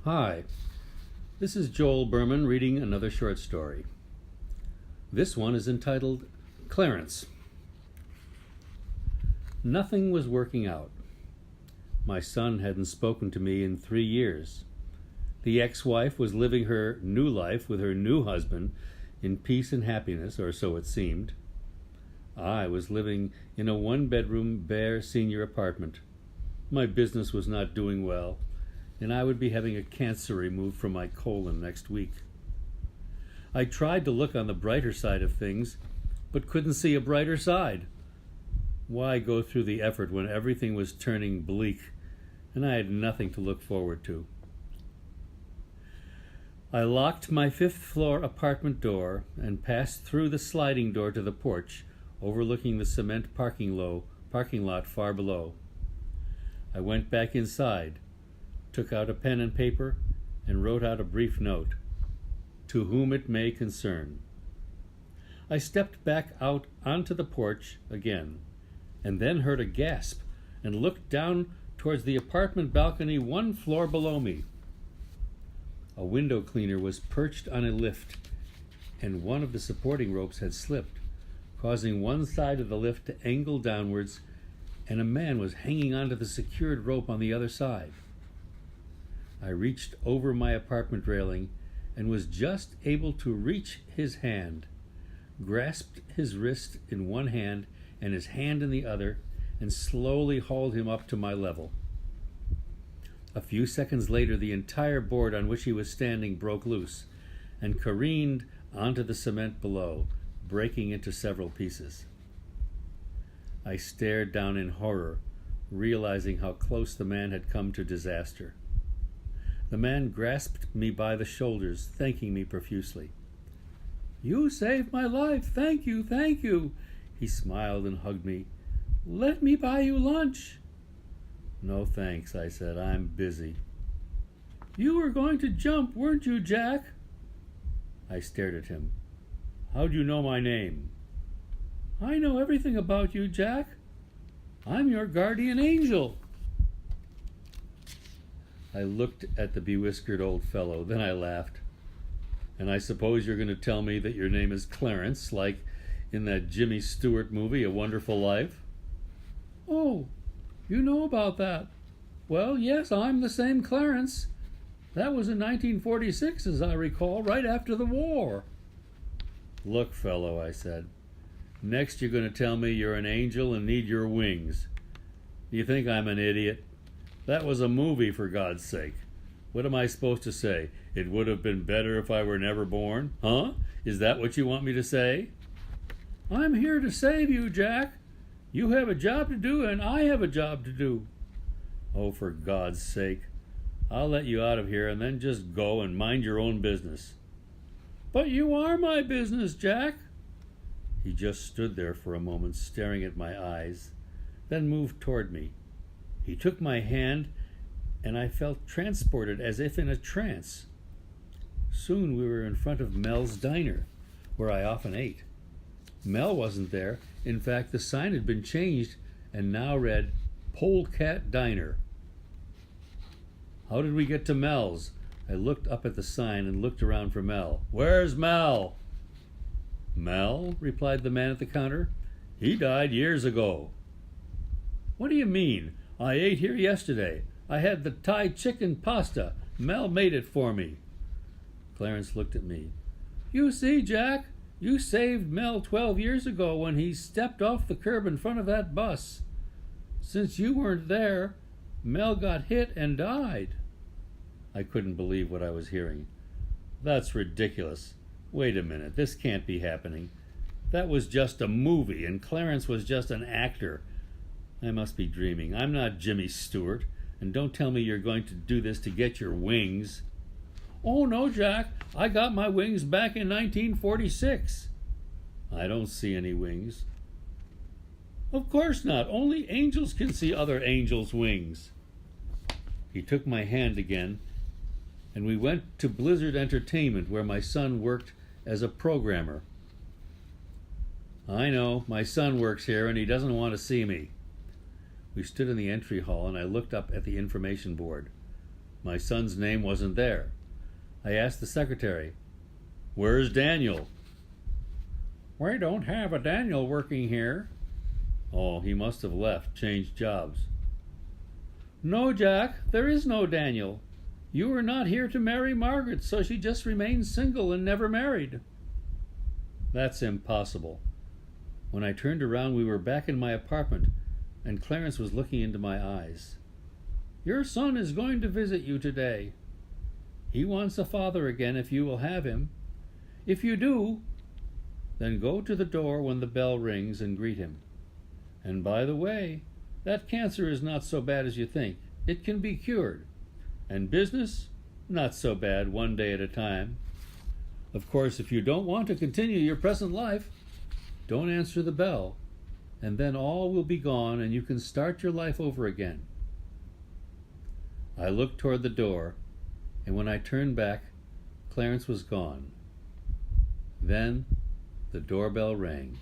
Hi, this is Joel Berman reading another short story. This one is entitled Clarence. Nothing was working out. My son hadn't spoken to me in 3 years. The ex-wife was living her new life with her new husband in peace and happiness, or so it seemed. I was living in a one-bedroom, bare senior apartment. My business was not doing well, and I would be having a cancer removed from my colon next week. I tried to look on the brighter side of things, but couldn't see a brighter side. Why go through the effort when everything was turning bleak, and I had nothing to look forward to? I locked my 5th-floor apartment door and passed through the sliding door to the porch, overlooking the cement parking lot far below. I went back inside, took out a pen and paper, and wrote out a brief note, "To whom it may concern." I stepped back out onto the porch again, and then heard a gasp and looked down towards the apartment balcony 1 floor below me. A window cleaner was perched on a lift, and one of the supporting ropes had slipped, causing one side of the lift to angle downwards, and a man was hanging onto the secured rope on the other side. I reached over my apartment railing and was just able to reach his hand, grasped his wrist in one hand and his hand in the other, and slowly hauled him up to my level. A few seconds later, the entire board on which he was standing broke loose and careened onto the cement below, breaking into several pieces. I stared down in horror, realizing how close the man had come to disaster. The man grasped me by the shoulders, thanking me profusely. "You saved my life. Thank you, thank you." He smiled and hugged me. "Let me buy you lunch." "No thanks," I said. "I'm busy." "You were going to jump, weren't you, Jack?" I stared at him. "How do you know my name?" "I know everything about you, Jack. I'm your guardian angel." I looked at the bewhiskered old fellow, then I laughed. "And I suppose you're going to tell me that your name is Clarence, like in that Jimmy Stewart movie, A Wonderful Life?" "Oh, you know about that. Well, yes, I'm the same Clarence. That was in 1946, as I recall, right after the war." "Look, fellow," I said, "next you're going to tell me you're an angel and need your wings. Do you think I'm an idiot? That was a movie, for God's sake. What am I supposed to say? It would have been better if I were never born? Huh? Is that what you want me to say?" "I'm here to save you, Jack. You have a job to do, and I have a job to do." "Oh, for God's sake. I'll let you out of here and then just go and mind your own business." "But you are my business, Jack." He just stood there for a moment, staring at my eyes, then moved toward me. He took my hand, and I felt transported as if in a trance. Soon we were in front of Mel's diner, where I often ate. Mel wasn't there. In fact, the sign had been changed and now read Polecat Diner. How did we get to Mel's? I looked up at the sign and looked around for Mel. "Where's Mel?" "Mel?" replied the man at the counter. "He died years ago." "What do you mean? I ate here yesterday. I had the Thai chicken pasta. Mel made it for me." Clarence looked at me. "You see, Jack, you saved Mel 12 years ago when he stepped off the curb in front of that bus. Since you weren't there, Mel got hit and died." I couldn't believe what I was hearing. "That's ridiculous. Wait a minute, this can't be happening. That was just a movie, and Clarence was just an actor. I must be dreaming. I'm not Jimmy Stewart, and don't tell me you're going to do this to get your wings." "Oh, no, Jack. I got my wings back in 1946. "I don't see any wings." "Of course not. Only angels can see other angels' wings." He took my hand again, and we went to Blizzard Entertainment, where my son worked as a programmer. "I know. My son works here, and he doesn't want to see me." We stood in the entry hall, and I looked up at the information board. My son's name wasn't there. I asked the secretary, "Where's Daniel?" "We don't have a Daniel working here." "Oh, he must have left, changed jobs." "No, Jack, there is no Daniel. You were not here to marry Margaret, so she just remained single and never married." "That's impossible." When I turned around, we were back in my apartment, and Clarence was looking into my eyes. "Your son is going to visit you today. He wants a father again if you will have him. If you do, then go to the door when the bell rings and greet him. And by the way, that cancer is not so bad as you think. It can be cured. And business, not so bad, one day at a time. Of course, if you don't want to continue your present life, don't answer the bell, and then all will be gone and you can start your life over again." I looked toward the door, and when I turned back, Clarence was gone. Then the doorbell rang.